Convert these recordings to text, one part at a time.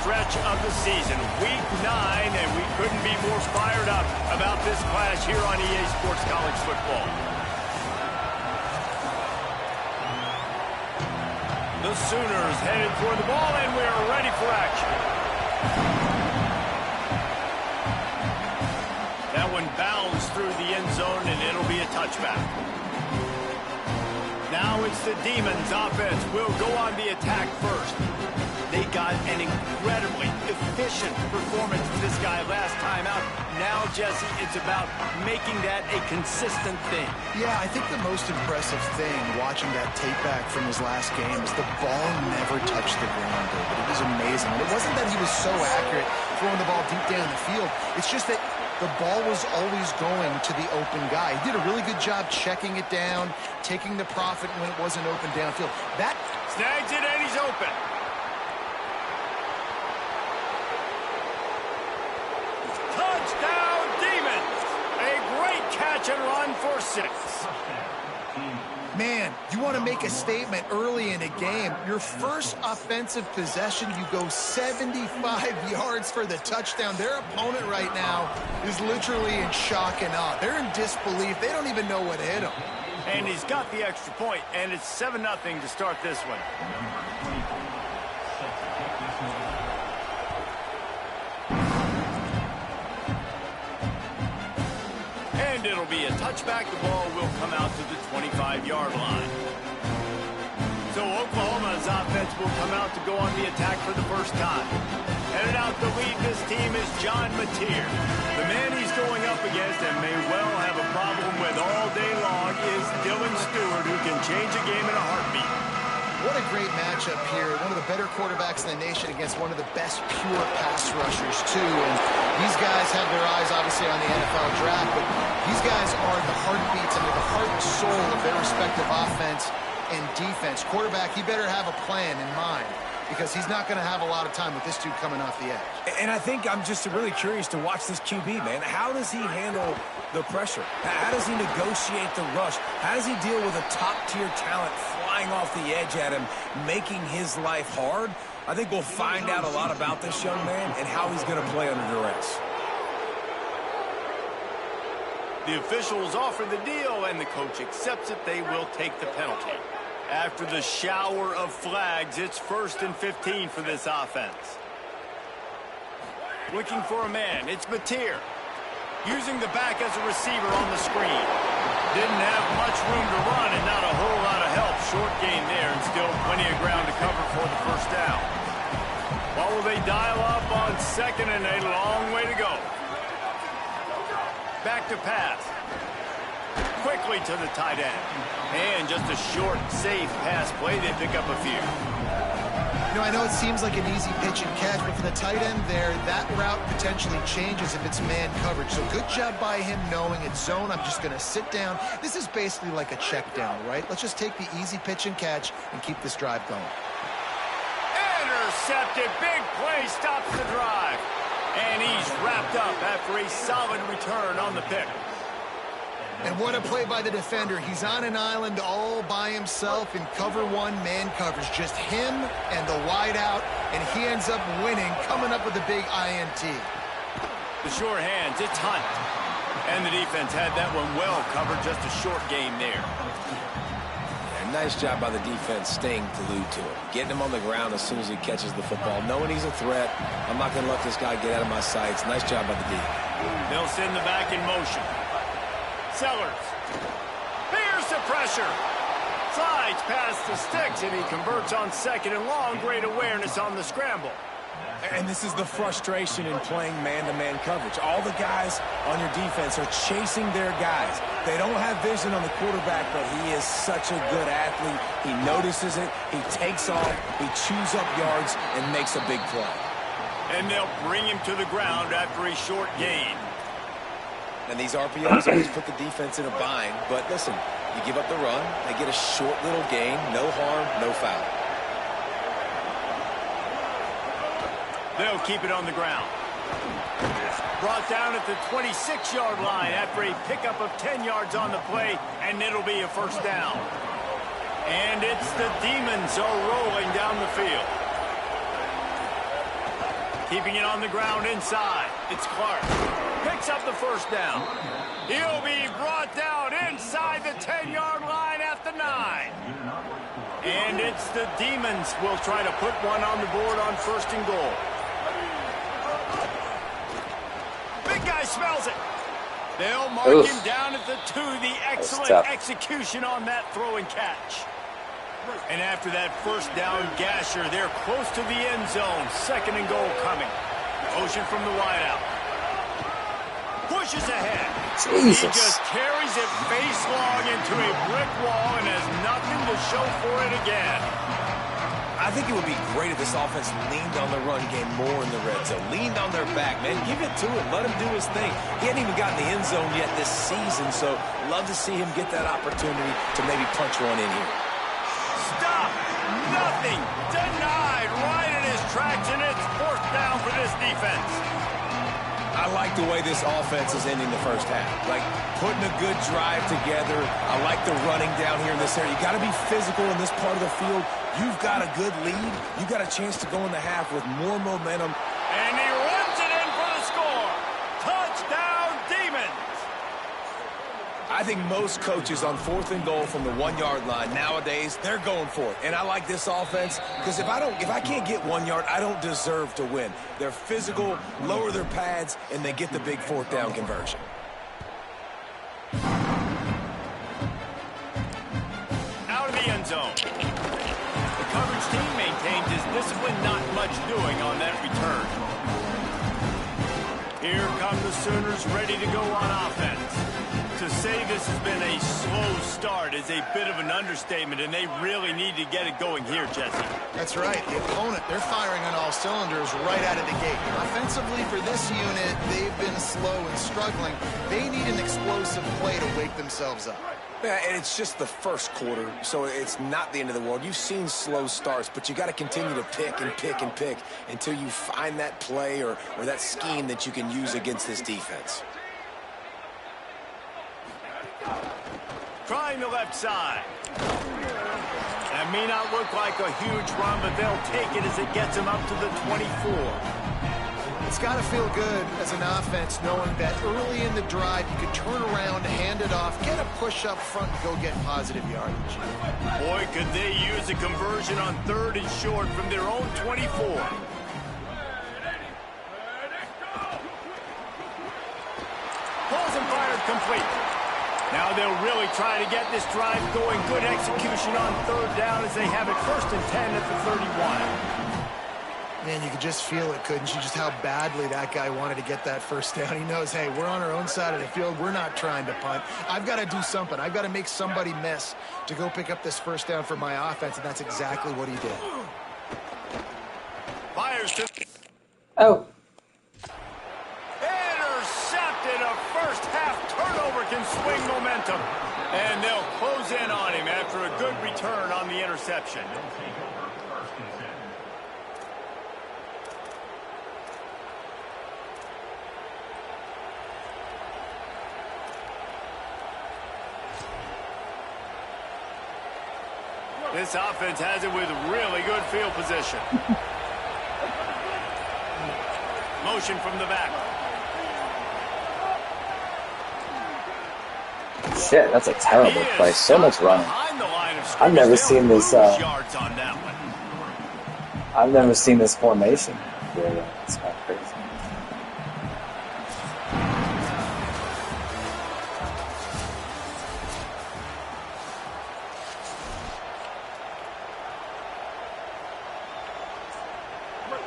stretch of the season, Week 9, and we couldn't be more fired up about this clash here on EA Sports College Football. The Sooners headed for the ball, and we're ready for action. That one bounds through the end zone, and it'll be a touchback. Now it's the Demons offense. We'll go on the attack first. They got an incredibly efficient performance from this guy last time out. Now, Jesse, it's about making that a consistent thing. Yeah, I think the most impressive thing watching that tape back from his last game is the ball never touched the ground, David. It was amazing. And it wasn't that he was so accurate throwing the ball deep down the field. It's just that the ball was always going to the open guy. He did a really good job checking it down, taking the profit when it wasn't open downfield. That snags it, and he's open. Touchdown, Demons! A great catch and run for 6. Man, you want to make a statement early in a game. Your first offensive possession, you go 75 yards for the touchdown. Their opponent right now is literally in shock and awe. They're in disbelief. They don't even know what hit them. And he's got the extra point, and it's 7-0 to start this one. And it'll be a touchback. The ball will come out to the 25-yard line. So Oklahoma's offense will come out to go on the attack for the first time. Headed out to lead this team is John Mateer. The man he's going up against and may well have a problem with all day long is Dylan Stewart, who can change a game in a heartbeat. What a great matchup here. One of the better quarterbacks in the nation against one of the best pure pass rushers, too. And these guys have their eyes, obviously, on the NFL draft, but these guys are the heartbeats and the heart and soul of their respective offense and defense. Quarterback, he better have a plan in mind, because he's not going to have a lot of time with this dude coming off the edge. And I think I'm just really curious to watch this QB, man. How does he handle the pressure? How does he negotiate the rush? How does he deal with a top-tier talent flying off the edge at him, making his life hard? I think we'll find out a lot about this young man and how he's going to play under duress. The officials offer the deal, and the coach accepts it. They will take the penalty. After the shower of flags, it's 1st and 15 for this offense. Looking for a man, it's Mateer. Using the back as a receiver on the screen. Didn't have much room to run and not a whole lot of help. Short gain there and still plenty of ground to cover for the first down. What will they dial up on 2nd and a long way to go? Back to pass. Quickly to the tight end. And just a short, safe pass play. They pick up a few. You know, I know it seems like an easy pitch and catch, but for the tight end there, that route potentially changes if it's man coverage. So good job by him knowing it's zone. I'm just going to sit down. This is basically like a check down, right? Let's just take the easy pitch and catch and keep this drive going. Intercepted. Big play stops the drive. And he's wrapped up after a solid return on the pick. And what a play by the defender. He's on an island all by himself in cover 1 man coverage. Just him and the wide out, and he ends up winning, coming up with a big INT. The short hands, it's Hunt. And the defense had that one well covered, just a short game there. Yeah, nice job by the defense staying glued to him. Getting him on the ground as soon as he catches the football. Knowing he's a threat, I'm not going to let this guy get out of my sights. Nice job by the D. They'll send the back in motion. Sellers. Here's the pressure. Slides past the sticks, and he converts on 2nd and long. Great awareness on the scramble. And this is the frustration in playing man-to-man coverage. All the guys on your defense are chasing their guys. They don't have vision on the quarterback, but he is such a good athlete. He notices it, he takes off, he chews up yards, and makes a big play. And they'll bring him to the ground after a short gain. And these RPOs always put the defense in a bind. But listen, you give up the run, they get a short little gain, no harm, no foul. They'll keep it on the ground. Brought down at the 26-yard line after a pickup of 10 yards on the play, and it'll be a first down. And it's the Demons are rolling down the field. Keeping it on the ground inside. It's Clark. Picks up the first down. He'll be brought down inside the 10-yard line at the 9. And it's the Demons will try to put one on the board on 1st and goal. Big guy smells it. They'll mark him down at the 2. The excellent execution on that throw and catch. And after that first down gasher, they're close to the end zone. 2nd and goal coming. Motion from the wideout. Pushes ahead. Jesus. He just carries it face long into a brick wall and has nothing to show for it again. I think it would be great if this offense leaned on the run game more in the red zone. Leaned on their back, man. Give it to him. Let him do his thing. He hadn't even gotten the end zone yet this season, so love to see him get that opportunity to maybe punch one in here. Stop. Nothing. Denied right in his tracks, and it's 4th down for this defense. I like the way this offense is ending the first half. Like, putting a good drive together. I like the running down here in this area. You got to be physical in this part of the field. You've got a good lead. You've got a chance to go in the half with more momentum. And he runs it in for the score. Touchdown, Demons. I think most coaches on 4th and goal from the 1-yard line nowadays, they're going for it. And I like this offense because if I can't get 1 yard, I don't deserve to win. They're physical, lower their pads, and they get the big 4th down conversion. Out of the end zone. The coverage team maintains his discipline, not much doing on that return. Here come the Sooners ready to go on offense. To say this has been a slow start is a bit of an understatement, and they really need to get it going here, Jesse. That's right. The opponent, they're firing on all cylinders right out of the gate. Offensively, for this unit, they've been slow and struggling. They need an explosive play to wake themselves up. Yeah, and it's just the first quarter, so it's not the end of the world. You've seen slow starts, but you got to continue to pick and pick and pick until you find that play or that scheme that you can use against this defense. Trying the left side. That may not look like a huge run, but they'll take it as it gets them up to the 24. It's got to feel good as an offense knowing that early in the drive you could turn around, hand it off, get a push up front, and go get positive yardage. Boy, could they use a conversion on 3rd and short from their own 24. Balls and fired complete. Now they'll really try to get this drive going. Good execution on 3rd down as they have it 1st and 10 at the 31. Man, you could just feel it, couldn't you? Just how badly that guy wanted to get that 1st down. He knows, hey, we're on our own side of the field. We're not trying to punt. I've got to do something. I've got to make somebody miss to go pick up this 1st down for my offense, and that's exactly what he did. Fires to... Oh. Intercepted. A first-half turnover can swing momentum. And they'll close in on him after a good return on the interception. This offense has it with really good field position. Motion from the back. Shit, that's a terrible play. So much running. I've never seen this. I've never seen this formation. Yeah, it's kind of crazy.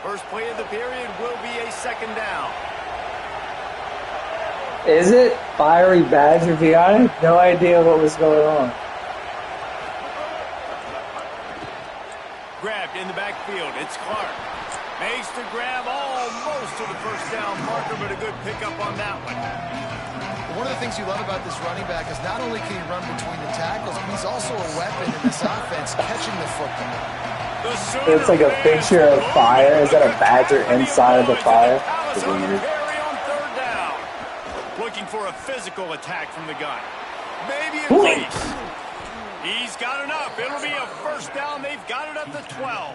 First play of the period will be a 2nd down. Is it Fiery Badger V? I had no idea what was going on. Grabbed in the backfield. It's Clark. Makes the grab almost to the 1st down marker, but a good pickup on that one. One of the things you love about this running back is not only can he run between the tackles, but he's also a weapon in this offense, catching the football. It's like a picture of fire. Is that a badger inside of the fire? Looking for a physical attack from the gun. Maybe a piece. He's got enough. It'll be a 1st down. They've got it at the 12.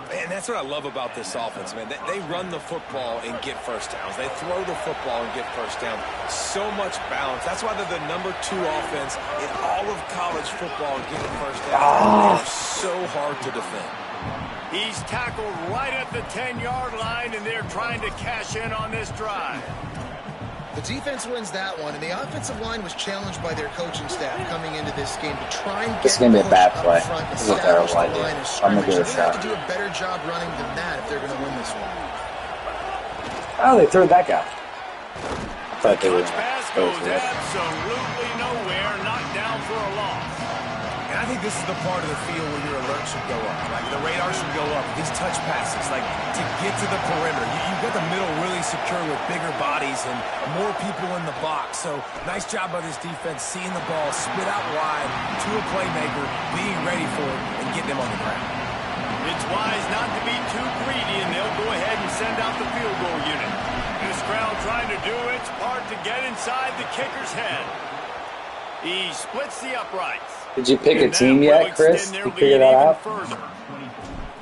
And that's what I love about this offense, man. They run the football and get first downs. They throw the football and get first down. So much balance. That's why they're the #2 offense in all of college football getting first downs. They are so hard to defend. He's tackled right at the 10-yard line, and they're trying to cash in on this drive. The defense wins that one, and the offensive line was challenged by their coaching staff coming into this game to try and This is get going to be a bad push play. up front, This is a terrible establish the idea. line of I'm scrimmage. going to give it a They're going to have shot. to do a better job running than that if they're going to win this one. Oh, they threw that guy. I thought they were Touch pass goes absolutely nowhere, knocked down for a loss. And I think this is the part of the field where your alert should go up. Like the radar should go up. These touch passes, like to get to the perimeter. You've got the middle really secure with bigger bodies and more people in the box. So nice job by this defense seeing the ball spit out wide to a playmaker, being ready for it, and getting him on the ground. It's wise not to be too greedy, and they'll go ahead and send out the field goal unit. This crowd trying to do its part to get inside the kicker's head. He splits the uprights. Did you pick a team yet, Chris? You figure that out? Further.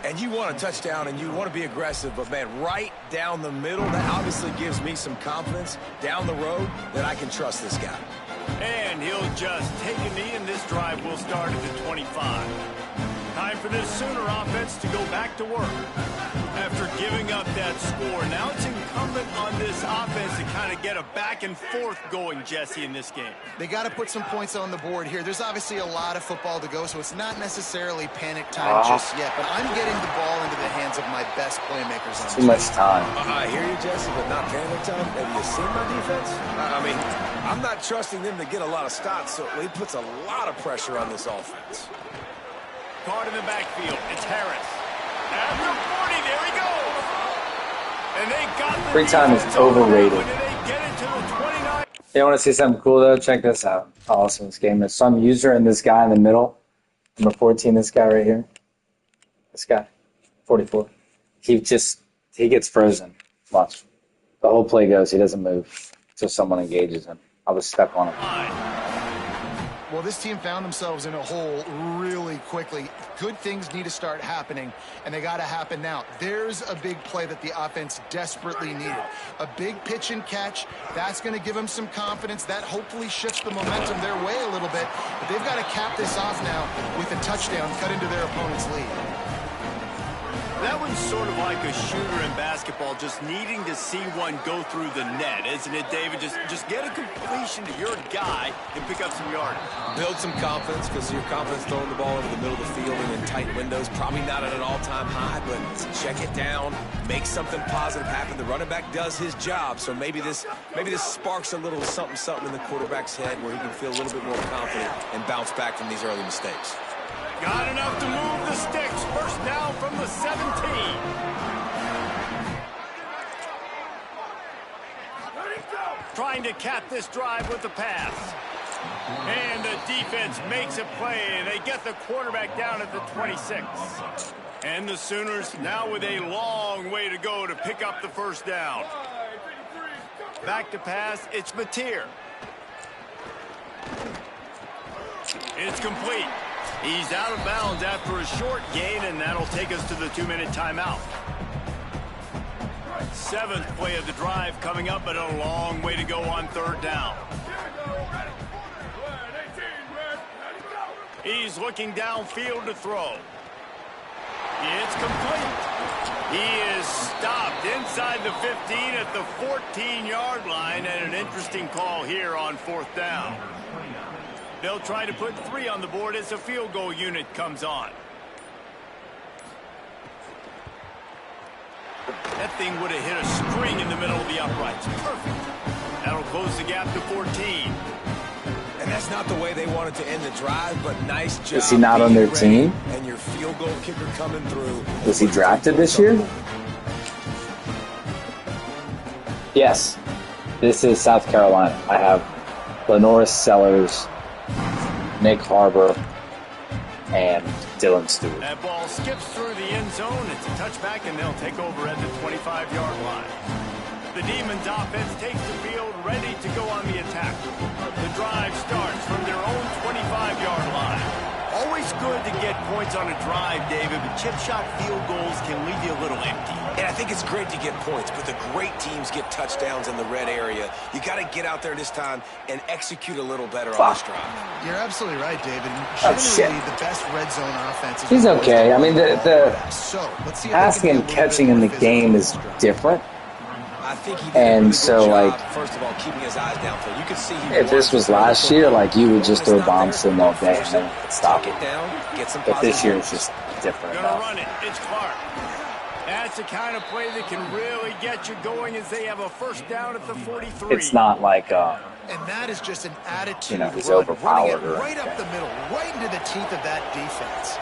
And you want a touchdown, and you want to be aggressive, but, man, right down the middle, that obviously gives me some confidence down the road that I can trust this guy. And he'll just take a knee, and this drive will start at the 25. Time for this Sooner offense to go back to work. After giving up that score, now it's incumbent on this offense to kind of get a back and forth going, Jesse, in this game. They got to put some points on the board here. There's obviously a lot of football to go, so it's not necessarily panic time just yet, but I'm getting the ball into the hands of my best playmakers on Too much time. I hear you, Jesse, but not panic time. Have you seen my defense? I mean, I'm not trusting them to get a lot of stops, so it puts a lot of pressure on this offense. Card in the backfield. It's Harris. At the 40, there he goes. And they got the Free time is defense overrated. when they get it to the 29. You want to see something cool, though? Check this out. Awesome, this game. There's some user and this guy in the middle. Number 14, this guy right here. This guy, 44. He gets frozen. Watch. The whole play goes. He doesn't move until someone engages him. I was stuck on him. Well, this team found themselves in a hole really quickly. Good things need to start happening, and they got to happen now. There's a big play that the offense desperately needed. A big pitch and catch. That's going to give them some confidence. That hopefully shifts the momentum their way a little bit. But they've got to cap this off now with a touchdown cut into their opponent's lead. That one's sort of like a shooter in basketball, just needing to see one go through the net, isn't it, David? Just get a completion to your guy and pick up some yardage. Build some confidence, because your confidence throwing the ball into the middle of the field and in tight windows, probably not at an all-time high, but check it down, make something positive happen. The running back does his job, so maybe this sparks a little something in the quarterback's head where he can feel a little bit more confident and bounce back from these early mistakes. Got enough to move the sticks. First down from the 17. Trying to cap this drive with the pass. And the defense makes a play. They get the quarterback down at the 26. And the Sooners now with a long way to go to pick up the first down. Back to pass. It's Mateer. It's complete. He's out of bounds after a short gain, and that'll take us to the 2-minute timeout. 7th play of the drive coming up, but a long way to go on 3rd down. He's looking downfield to throw. It's complete. He is stopped inside the 15 at the 14-yard line, and an interesting call here on 4th down. They'll try to put 3 on the board as the field goal unit comes on. That thing would have hit a string in the middle of the uprights. Perfect. That'll close the gap to 14. And that's not the way they wanted to end the drive, but nice job. Is he not on their team? And your field goal kicker coming through. Was he drafted this year? Yes. This is South Carolina. I have Lenoris Sellers, Nick Harbor, and Dylan Stewart. That ball skips through the end zone. It's a touchback, and they'll take over at the 25-yard line. The Demons offense takes the field, ready to go on the attack. The drive starts from their own 25-yard line. Always good to get points on a drive, David, but chip shot field goals can leave you a little empty. And I think it's great to get points, but the great teams get touchdowns in the red area. You got to get out there this time and execute a little better on this drive. You're absolutely right, David. Oh, Generally, the best red zone offenses. He's okay. I mean, the so, let's see passing and catching in the game is different. I think he did And a really so, good job, like, first of all, keeping his eyes downfield. You could see if this was last year, like, you would just throw bombs to him all day and then stop it it. down, get some But this positive year yards. it's just different. Gonna run it. It's Clark. That's the kind of play that can really get you going as they have a first down at the 43. It's not like, And that is just an attitude. he's run, overpowered running it or right up anything. the middle, right into the teeth of that defense.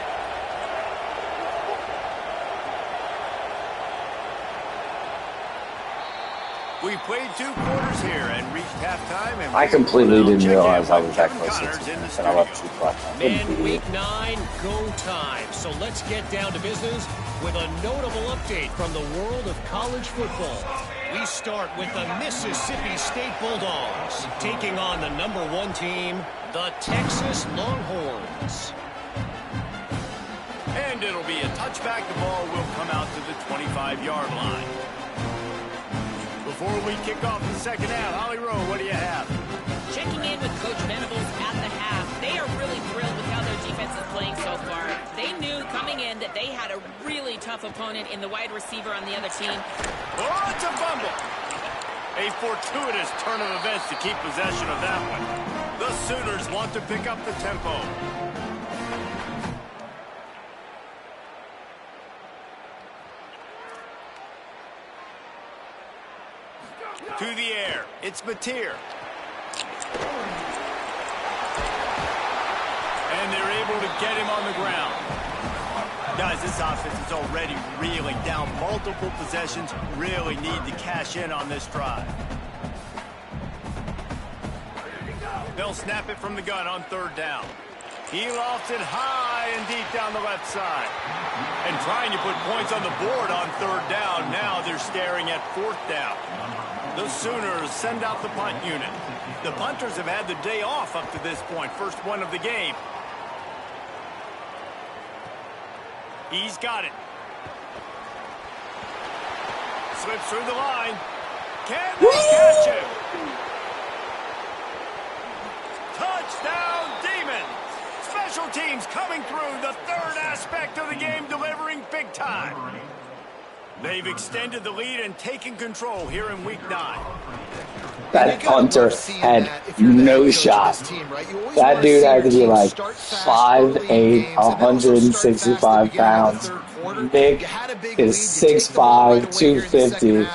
We played 2 quarters here and reached halftime. And I completely we'll didn't check realize in I with was that Kevin close Connors to in the it. And I left studio. too far. Man, week 9, go time. So let's get down to business with a notable update from the world of college football. We start with the Mississippi State Bulldogs taking on the #1 team, the Texas Longhorns. And it'll be a touchback. The ball will come out to the 25-yard line. Before we kick off the second half, Holly Rowe, what do you have? Checking in with Coach Venables at the half. They are really thrilled with how their defense is playing so far. They knew coming in that they had a really tough opponent in the wide receiver on the other team. Oh, it's a fumble. A fortuitous turn of events to keep possession of that one. The Sooners want to pick up the tempo. To the air. It's Mateer. And they're able to get him on the ground. Guys, this offense is already reeling down multiple possessions. Really need to cash in on this drive. They'll snap it from the gun on 3rd down. He lofts it high and deep down the left side. And trying to put points on the board on 3rd down. Now they're staring at 4th down. The Sooners send out the punt unit. The punters have had the day off up to this point. First one of the game. He's got it. Slips through the line. Can they catch him? Touchdown, Demons! Special teams coming through, the 3rd aspect of the game, delivering big time. They've extended the lead and taken control here in week 9. That punter had no shot. That dude had to be like 5'8", 165 pounds. Nick is 6'5", 250.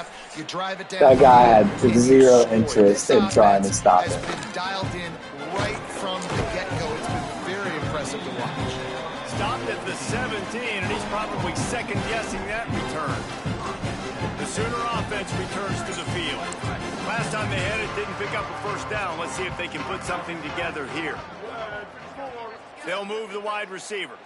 That guy had zero interest in trying to stop it. Dialed in right from the get-go. It's been very impressive to watch. Stopped at the 17, and he's probably second-guessing that return. The Sooner offense returns to the field. Last time they had it, didn't pick up a first down. Let's see if they can put something together here. They'll move the wide receiver.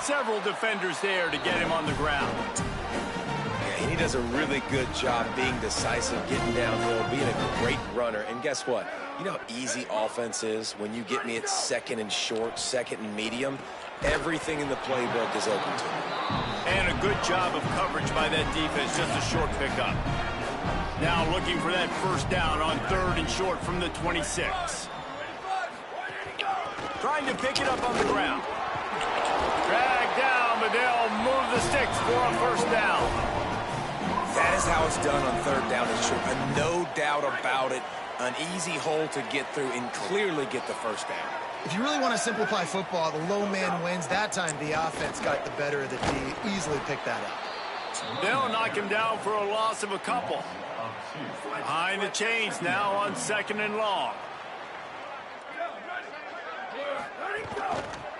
Several defenders there to get him on the ground. Yeah, he does a really good job being decisive, getting downhill, being a great runner. And guess what? You know how easy offense is when you get me at 2nd and short, 2nd and medium? Everything in the playbook is open to me. And a good job of coverage by that defense, just a short pickup. Now looking for that first down on 3rd and short from the 26. Trying to pick it up on the ground. Drag down, but they'll move the sticks for a first down. That is how it's done on 3rd down and short. No doubt about it. An easy hole to get through and clearly get the first down. If you really want to simplify football, the low man wins. That time the offense got the better of the D. Easily picked that up. They'll knock him down for a loss of a couple. Behind the chains now on 2nd and long.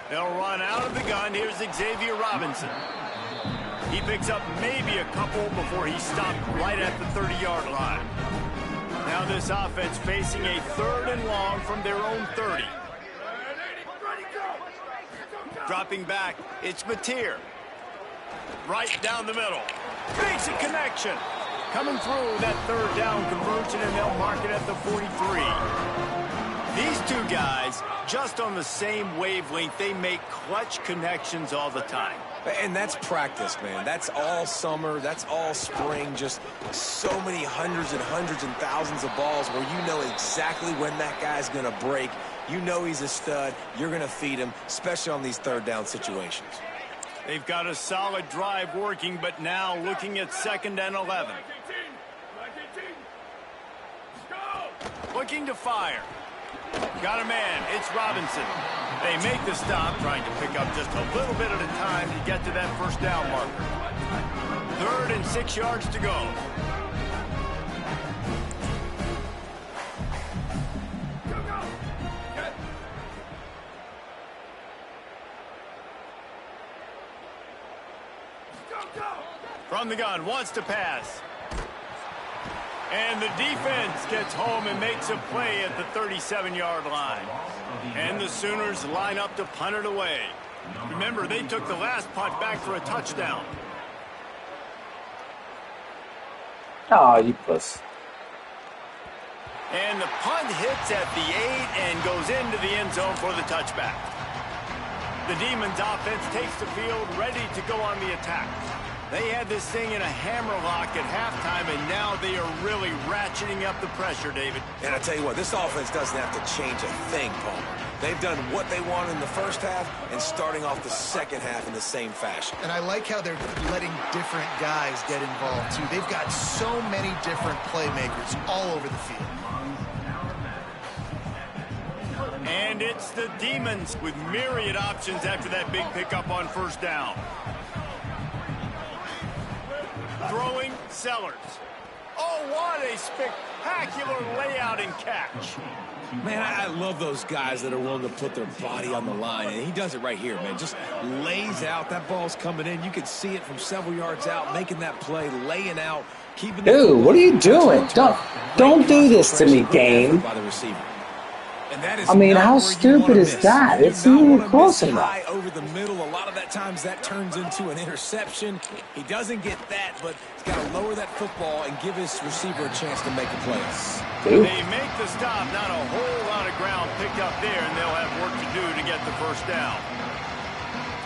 They'll run out of the gun. Here's Xavier Robinson. He picks up maybe a couple before he stopped right at the 30-yard line. Now this offense facing a 3rd and long from their own 30. Dropping back, it's Mateer. Right down the middle. Makes a connection. Coming through that third down conversion, and they'll mark it at the 43. These two guys, just on the same wavelength, they make clutch connections all the time. And that's practice, man. That's all summer. That's all spring. Just so many hundreds and thousands of balls where you know exactly when that guy's going to break. You know he's a stud. You're going to feed him, especially on these third down situations. They've got a solid drive working, but now looking at 2nd and 11. Looking to fire. Got a man. It's Robinson. They make the stop, trying to pick up just a little bit at a time to get to that first down marker. 3rd and 6 yards to go. From the gun, wants to pass. And the defense gets home and makes a play at the 37-yard line. And the Sooners line up to punt it away. Remember, they took the last punt back for a touchdown. Oh, you puss. And the punt hits at the 8 and goes into the end zone for the touchback. The Demons offense takes the field, ready to go on the attack. They had this thing in a hammerlock at halftime, and now they are really ratcheting up the pressure, David. And I tell you what, this offense doesn't have to change a thing, Palmer. They've done what they wanted in the first half and starting off the second half in the same fashion. And I like how they're letting different guys get involved, too. They've got so many different playmakers all over the field. And it's the Demons with myriad options after that big pickup on first down. Throwing, Sellers. Oh, what a spectacular layout and catch. Man, I love those guys that are willing to put their body on the line, and he does it right here, man. Just lays out. That ball's coming in. You can see it from several yards out, making that play, laying out, keeping. Dude, what are you doing? Don't do this to me, game. By the receiver. And that is I mean, how stupid is that? It's not even close enough. Over the middle, a lot of that times that turns into an interception. He doesn't get that, but he's got to lower that football and give his receiver a chance to make a play. They make the stop. Not a whole lot of ground picked up there, and they'll have work to do to get the first down.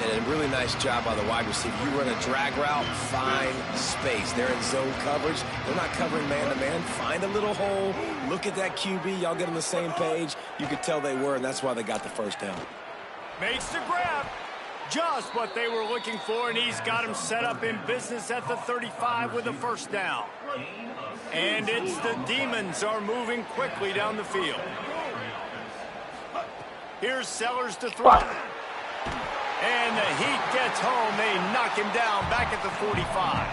And a really nice job by the wide receiver. You run a drag route, find space. They're in zone coverage. They're not covering man-to-man. Find a little hole. Look at that QB. Y'all get on the same page. You could tell they were, and that's why they got the first down. Makes the grab. Just what they were looking for, and he's got him set up in business at the 35 with a first down. And it's the Demons are moving quickly down the field. Here's Sellers to throw. And the Heat gets home. They knock him down back at the 45.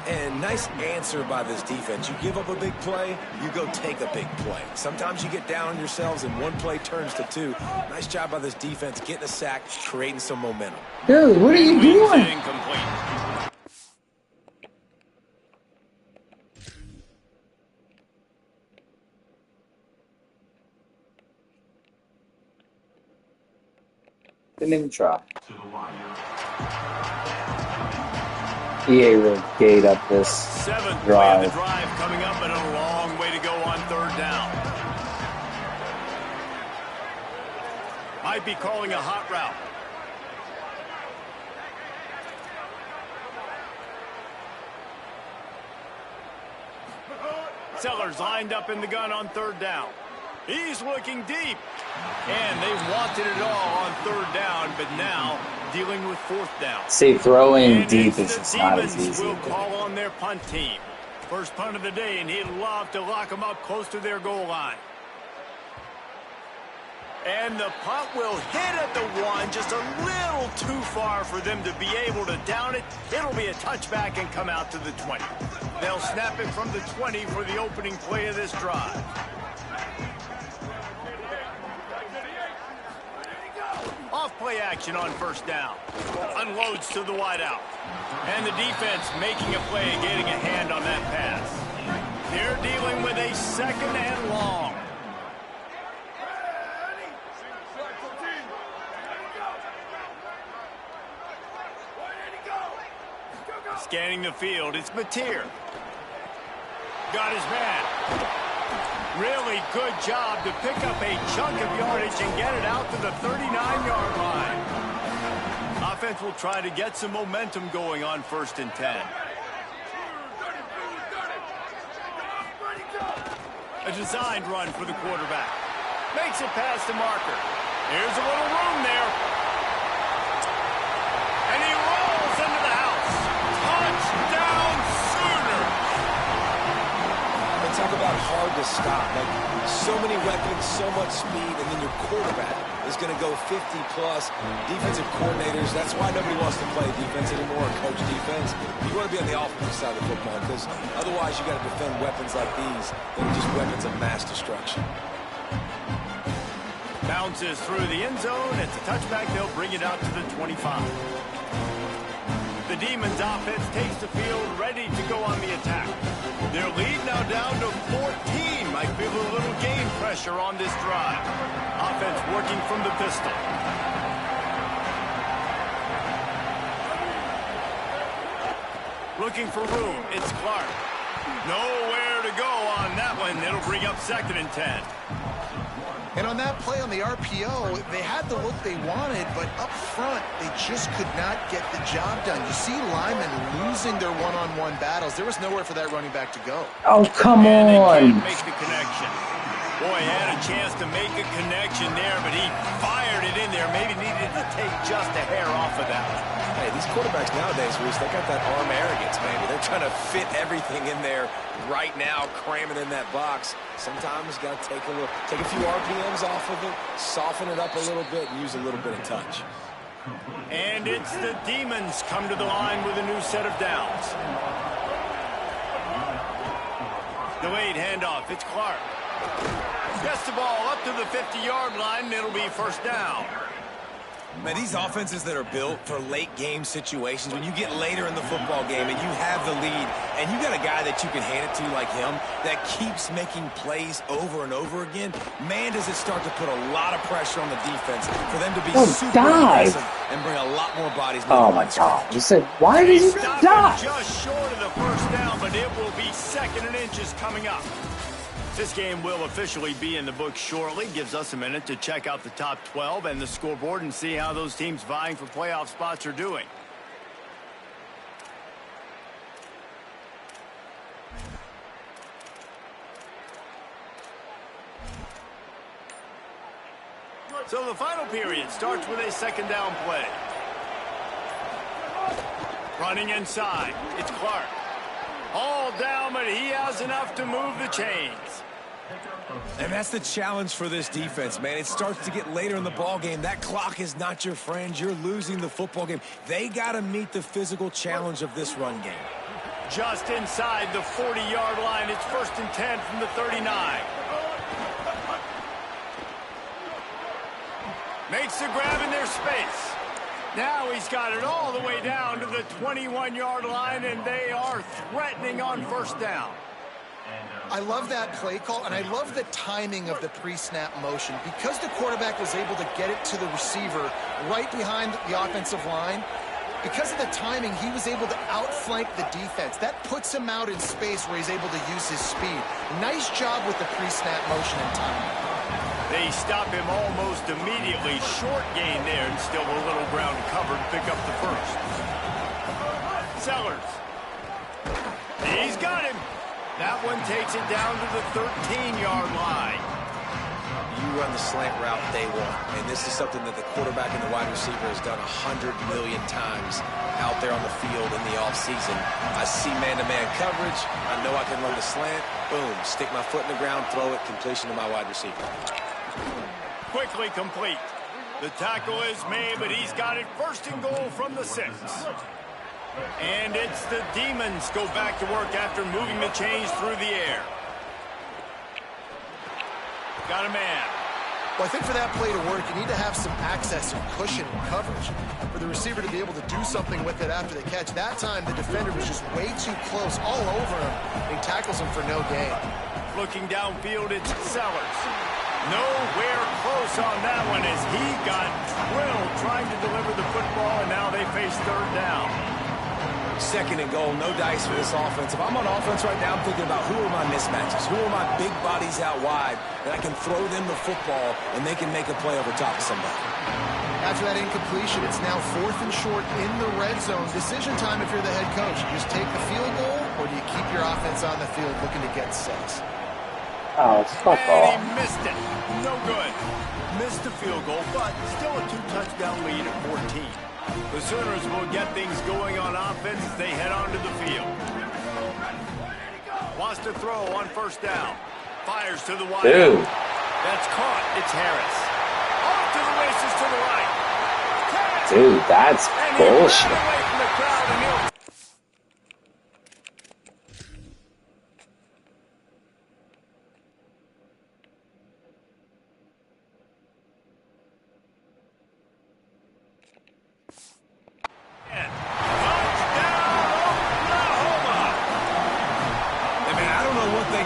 And nice answer by this defense. You give up a big play, you go take a big play. Sometimes you get down on yourselves and one play turns to two. Nice job by this defense getting a sack, creating some momentum. Dude, what are you doing? Incomplete. Didn't even try. EA really gate up this Seventh drive. play of the drive coming up, and a long way to go on third down. Might be calling a hot route. Sellers lined up in the gun on third down. He's looking deep. And they wanted it all on third down, but now dealing with fourth down. See, throwing And deep it's is just the not as Demons easy. will call on their punt team. First punt of the day, and he'd love to lock them up close to their goal line. And the punt will hit at the 1, just a little too far for them to be able to down it. It'll be a touchback and come out to the 20. They'll snap it from the 20 for the opening play of this drive. Off play action on first down. Unloads to the wideout. And the defense making a play and getting a hand on that pass. They're dealing with a second and long. Scanning the field, it's Mateer. Got his man. Really good job to pick up a chunk of yardage and get it out to the 39-yard line. Offense will try to get some momentum going on 1st and 10. A designed run for the quarterback. Makes it past the marker. Here's a little room there. And he rolls into the house. Touchdown Sooners! They talk about hard to stop. Like, so many weapons, so much speed, and then your quarterback is going to go 50-plus. Defensive coordinators, that's why nobody wants to play defense anymore or coach defense. You want to be on the offensive side of the football because otherwise you got to defend weapons like these that are just weapons of mass destruction. Bounces through the end zone. It's a touchback. They'll bring it out to the 25. The Demons offense takes the field ready to go on the attack. Their lead now down to 14. Might feel a little game pressure on this drive. Offense working from the pistol. Looking for room. It's Clark. Nowhere to go on that one. It'll bring up 2nd and 10. And on that play on the RPO, they had the look they wanted, but up front, they just could not get the job done. You see linemen losing their one-on-one battles. There was nowhere for that running back to go. Oh, come and on. they can't make the connection. Boy, had a chance to make a connection there, but he fired it in there. Maybe needed to take just a hair off of that one. Hey, these quarterbacks nowadays, Reese, they got that arm arrogance, maybe. They're trying to fit everything in there right now, cramming in that box. Sometimes got to take a few RPMs off of it, soften it up a little bit, and use a little bit of touch. And it's the Demons come to the line with a new set of downs. Delayed handoff. It's Clark. Gets the ball up to the 50-yard line, and it'll be 1st down. Man, these offenses that are built for late game situations, when you get later in the football game and you have the lead and you got a guy that you can hand it to like him that keeps making plays over and over again, man, does it start to put a lot of pressure on the defense for them to be super aggressive and bring a lot more bodies. Oh, my God. You said, why did he dive? Just short of the 1st down, but it will be 2nd and inches coming up. This game will officially be in the books shortly. Gives us a minute to check out the top 12 and the scoreboard and see how those teams vying for playoff spots are doing. So the final period starts with a 2nd down play. Running inside, it's Clark. All down, but he has enough to move the chains. And that's the challenge for this defense, man. It starts to get later in the ball game. That clock is not your friend. You're losing the football game. They got to meet the physical challenge of this run game. Just inside the 40-yard line. It's 1st and 10 from the 39. Makes the grab in their space. Now he's got it all the way down to the 21-yard line, and they are threatening on 1st down. I love that play call, and I love the timing of the pre-snap motion. Because the quarterback was able to get it to the receiver right behind the offensive line, because of the timing, he was able to outflank the defense. That puts him out in space where he's able to use his speed. Nice job with the pre-snap motion and timing. They stop him almost immediately. Short gain there, and still a little ground covered. Pick up the 1st. Sellers. He's got him. That one takes it down to the 13-yard line. You run the slant route day one, and this is something that the quarterback and the wide receiver has done 100 million times out there on the field in the offseason. I see man-to-man coverage. I know I can run the slant. Boom, stick my foot in the ground, throw it, completion to my wide receiver. Quickly complete. The tackle is made, but he's got it 1st and goal from the 6. And it's the Demons go back to work after moving the chains through the air. Got a man. Well, I think for that play to work, you need to have some access and cushion and coverage for the receiver to be able to do something with it after the catch. That time, the defender was just way too close, all over him. He tackles him for no gain. Looking downfield, it's Sellers. Nowhere close on that one as he got drilled trying to deliver the football, and now they face 3rd down. 2nd and goal, no dice for this offense. If I'm on offense right now, I'm thinking about who are my mismatches, who are my big bodies out wide, and I can throw them the football, and they can make a play over top of somebody. After that incompletion, it's now 4th and short in the red zone. Decision time if you're the head coach. You just take the field goal, or do you keep your offense on the field looking to get 6? Oh, it's football. And he missed it. No good. Missed the field goal, but still a 2-touchdown lead at 14. The Sooners will get things going on offense as they head onto the field. Wants to throw on 1st down. Fires to the wide. Dude. That's caught. It's Harris. Off to the races to the right. Dude, that's and bullshit. Away from the crowd and he'll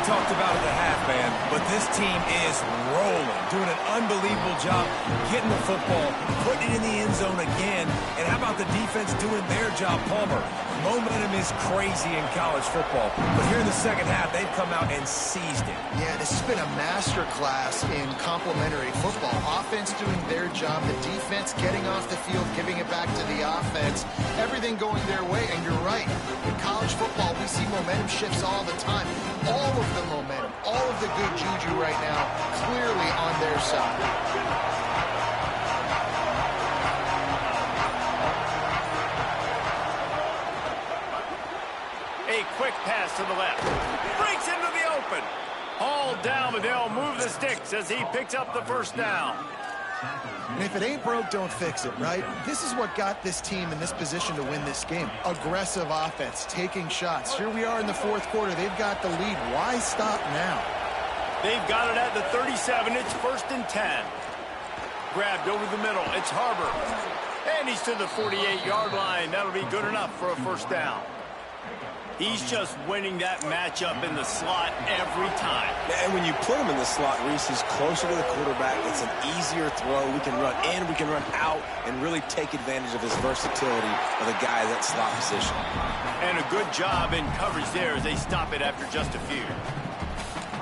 talked about at the half, man, but this team is rolling, doing an unbelievable job getting the football, putting it in the end zone again, and how about the defense doing their job, Palmer? Momentum is crazy in college football, but here in the second half, they've come out and seized it. Yeah, this has been a master class in complementary football. Offense doing their job, the defense getting off the field, giving it back to the offense, everything going their way, and you're right. In college football, we see momentum shifts all the time. All of the momentum, all of the good juju right now, clearly on their side. A quick pass to the left. Breaks into the open. Hauled down, but they'll move the sticks as he picks up the 1st down. And if it ain't broke, don't fix it, right? This is what got this team in this position to win this game. Aggressive offense, taking shots. Here we are in the 4th quarter. They've got the lead. Why stop now? They've got it at the 37. It's 1st and 10. Grabbed over the middle. It's Harbor. And he's to the 48-yard line. That'll be good enough for a 1st down. He's just winning that matchup in the slot every time. And when you put him in the slot, Reese, he's closer to the quarterback. It's an easier throw. We can run in, we can run out, and really take advantage of his versatility of the guy in that slot position. And a good job in coverage there as they stop it after just a few.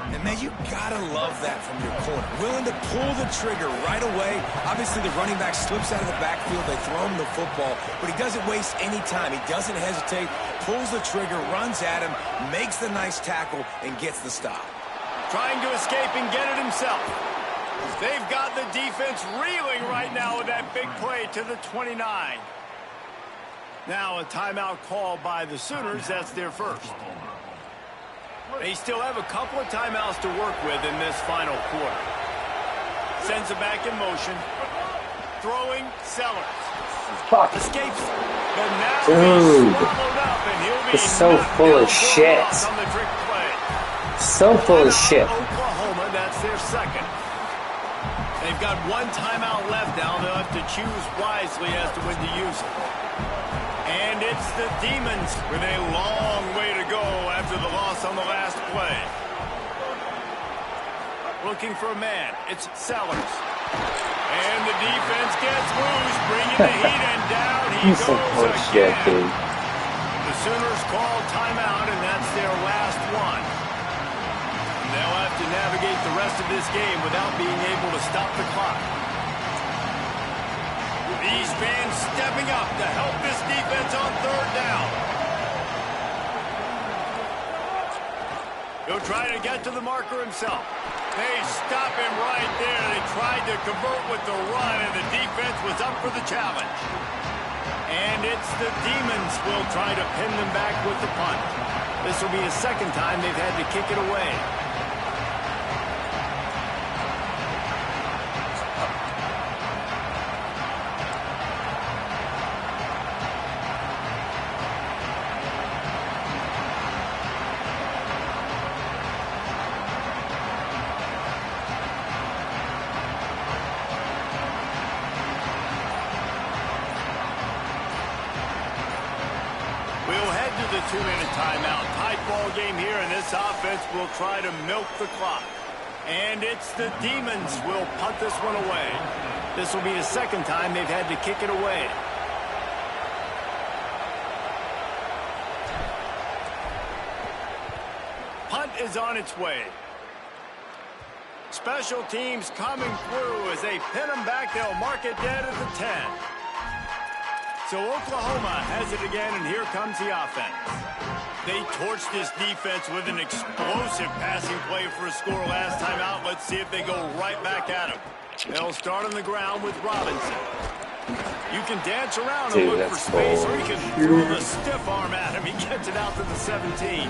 And, man, you got to love that from your corner. Willing to pull the trigger right away. Obviously, the running back slips out of the backfield. They throw him the football, but he doesn't waste any time. He doesn't hesitate, pulls the trigger, runs at him, makes the nice tackle, and gets the stop. Trying to escape and get it himself. They've got the defense reeling right now with that big play to the 29. Now a timeout call by the Sooners. That's their 1st. They still have a couple of timeouts to work with in this final quarter. Sends it back in motion. Throwing, Sellers. Fuck. Escapes. But now Dude. he's swallowed up, and he'll be It's so knocked full of down for shit. loss on the trick play. So full of shit. Oklahoma, that's their 2nd. They've got 1 timeout left now. They'll have to choose wisely as to when to use it. And it's the Demons with a long way to go after the loss on the last play. Looking for a man. It's Sellers. And the defense gets loose, bringing the heat, and down he Piece of goes bullshit, again. dude. The Sooners call timeout, and that's their last one. And they'll have to navigate the rest of this game without being able to stop the clock. These fans stepping up to help this defense on 3rd down. He'll try to get to the marker himself. They stop him right there. They tried to convert with the run, and the defense was up for the challenge. And it's the Demons will try to pin them back with the punt. This will be the 2nd time they've had to kick it away. The 2-minute timeout. Tight ball game here, and this offense will try to milk the clock. And it's the Demons will punt this one away. This will be the 2nd time they've had to kick it away. is on its way. Special teams coming through as they pin them back. They'll mark it dead at the 10. So Oklahoma has it again, and here comes the offense. They torched this defense with an explosive passing play for a score last time out. Let's see if they go right back at him. They'll start on the ground with Robinson. You can dance around and look for space, or you can throw the stiff arm at him. He gets it out to the 17.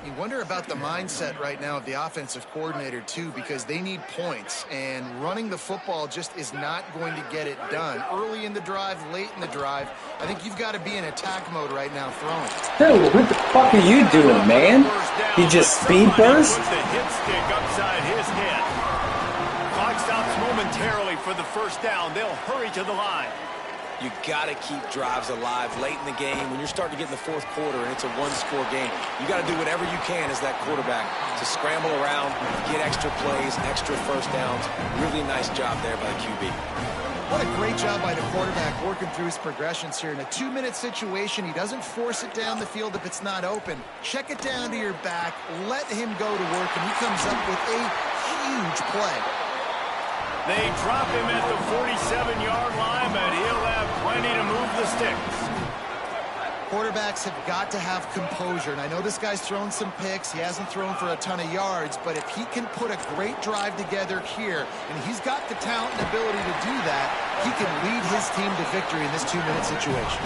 You wonder about the mindset right now of the offensive coordinator, too, because they need points, and running the football just is not going to get it done. Early in the drive, late in the drive, I think you've got to be in attack mode right now throwing. Dude, what the fuck are you doing, man? You just speed burst? Put the hit stick upside his head. Clock stops momentarily for the first down. They'll hurry to the line. You got to keep drives alive late in the game. When you're starting to get in the fourth quarter and it's a one-score game, you got to do whatever you can as that quarterback to scramble around, get extra plays, extra first downs. Really nice job there by the QB. What a great job by the quarterback working through his progressions here. In a 2-minute situation, he doesn't force it down the field if it's not open. Check it down to your back, let him go to work, and he comes up with a huge play. They drop him at the 47-yard line, but he'll have plenty to move the sticks. Quarterbacks have got to have composure, and I know this guy's thrown some picks. He hasn't thrown for a ton of yards, but if he can put a great drive together here, and he's got the talent and ability to do that, he can lead his team to victory in this 2-minute situation.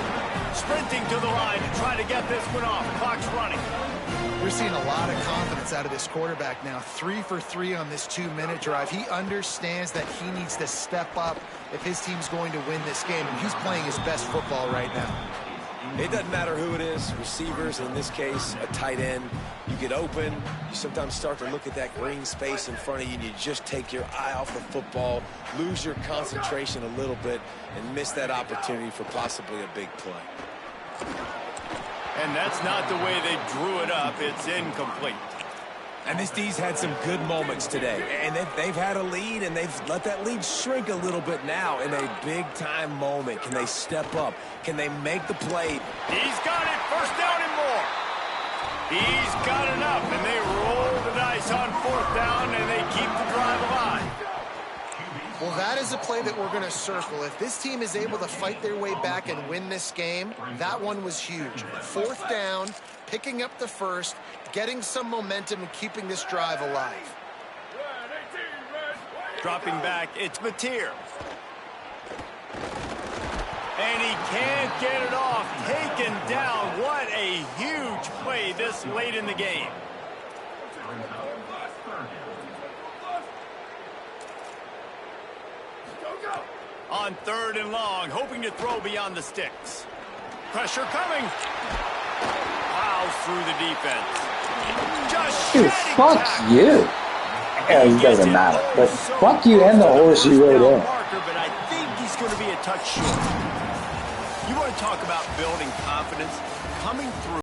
Sprinting to the line to try to get this one off. Clock's running. We're seeing a lot of confidence out of this quarterback now. 3 for 3 on this 2-minute drive. He understands that he needs to step up if his team's going to win this game, and he's playing his best football right now. It doesn't matter who it is, receivers, in this case, a tight end. You get open, you sometimes start to look at that green space in front of you, and you just take your eye off the football, lose your concentration a little bit, and miss that opportunity for possibly a big play. And that's not the way they drew it up. It's incomplete. And this D's had some good moments today. And they've had a lead, and they've let that lead shrink a little bit now in a big-time moment. Can they step up? Can they make the play? He's got it. First down and more. He's got enough, and they roll the dice on fourth down, and they keep the drive alive. Well, that is a play that we're going to circle. If this team is able to fight their way back and win this game, that one was huge. Fourth down, picking up the first, getting some momentum and keeping this drive alive. Dropping back, it's Mateer. And he can't get it off. Taken down. What a huge play this late in the game. On third and long, hoping to throw beyond the sticks. Pressure coming. Plows through the defense. Just Dude, fuck you. Yeah, it doesn't matter. But fuck you and the horse you rode in. But I think he's going to be a touch short. You want to talk about building confidence? Coming through.